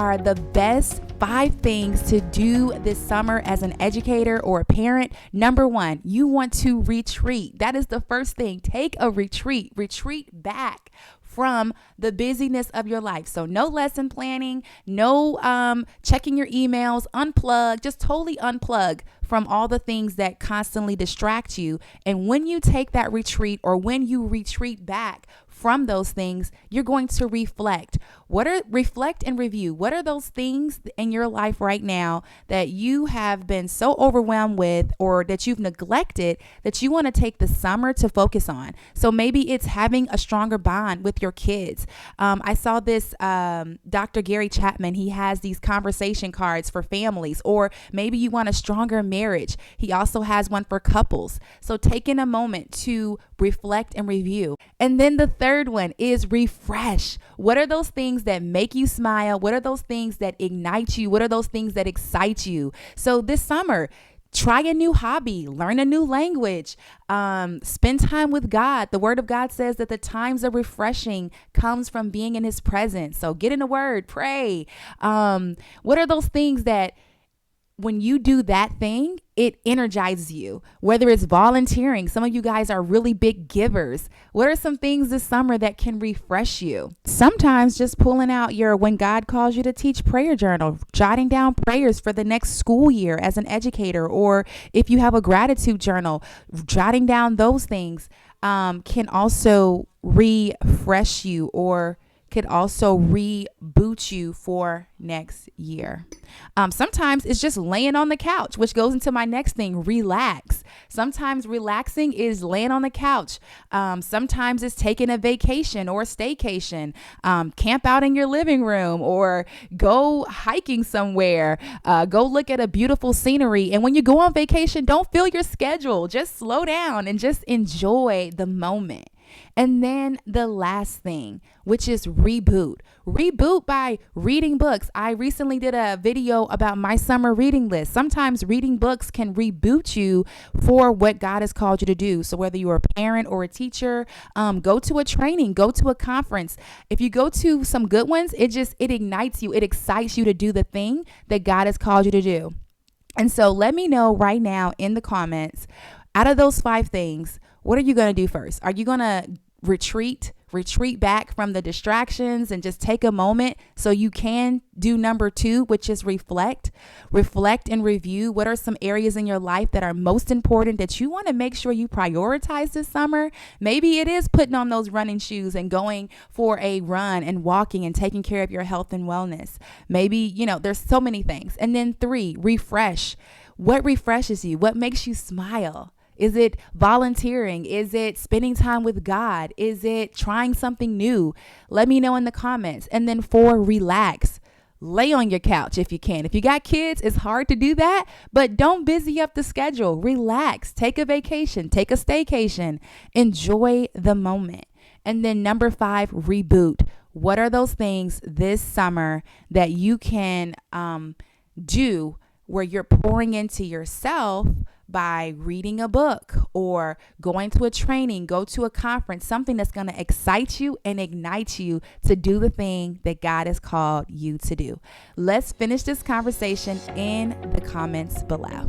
are the best 5 things to do this summer as an educator or a parent. Number 1, you want to retreat. That is the first thing. Take a retreat. Retreat back from the busyness of your life. So no lesson planning, no checking your emails, unplug, just totally unplug from all the things that constantly distract you. And when you take that retreat, or when you retreat back from those things, you're going to reflect. Reflect and review. What are those things in your life right now that you have been so overwhelmed with, or that you've neglected, that you want to take the summer to focus on? So maybe it's having a stronger bond with your kids. I saw this Dr. Gary Chapman. He has these conversation cards for families, or maybe you want a stronger marriage. He also has one for couples. So taking a moment to reflect and review. And then the third one is refresh. What are those things that make you smile? What are those things that ignite you? What are those things that excite you? So this summer, try a new hobby, learn a new language, spend time with God. The Word of God says that the times of refreshing comes from being in His presence. So get in the Word, pray. What are those things that when you do that thing, it energizes you? Whether it's volunteering, some of you guys are really big givers. What are some things this summer that can refresh you? Sometimes just pulling out your When God Calls You to Teach prayer journal, jotting down prayers for the next school year as an educator, or if you have a gratitude journal, jotting down those things can also refresh you, or could also reboot you for next year. Sometimes it's just laying on the couch, which goes into my next thing, relax. Sometimes relaxing is laying on the couch. Sometimes it's taking a vacation or a staycation, camp out in your living room, or go hiking somewhere, go look at a beautiful scenery. And when you go on vacation, don't fill your schedule. Just slow down and just enjoy the moment. And then the last thing, which is reboot. Reboot by reading books. I recently did a video about my summer reading list. Sometimes reading books can reboot you for what God has called you to do. So whether you're a parent or a teacher, go to a training, go to a conference. If you go to some good ones, it ignites you. It excites you to do the thing that God has called you to do. And so let me know right now in the comments, out of those 5 things, what are you going to do first? Are you going to retreat back from the distractions and just take a moment so you can do number 2, which is reflect and review? What are some areas in your life that are most important that you want to make sure you prioritize this summer? Maybe it is putting on those running shoes and going for a run and walking and taking care of your health and wellness. Maybe, there's so many things. And then 3, refresh. What refreshes you? What makes you smile? Is it volunteering? Is it spending time with God? Is it trying something new? Let me know in the comments. And then 4, relax. Lay on your couch if you can. If you got kids, it's hard to do that, but don't busy up the schedule. Relax. Take a vacation. Take a staycation. Enjoy the moment. And then number 5, reboot. What are those things this summer that you can do where you're pouring into yourself by reading a book or going to a training, go to a conference, something that's going to excite you and ignite you to do the thing that God has called you to do? Let's finish this conversation in the comments below.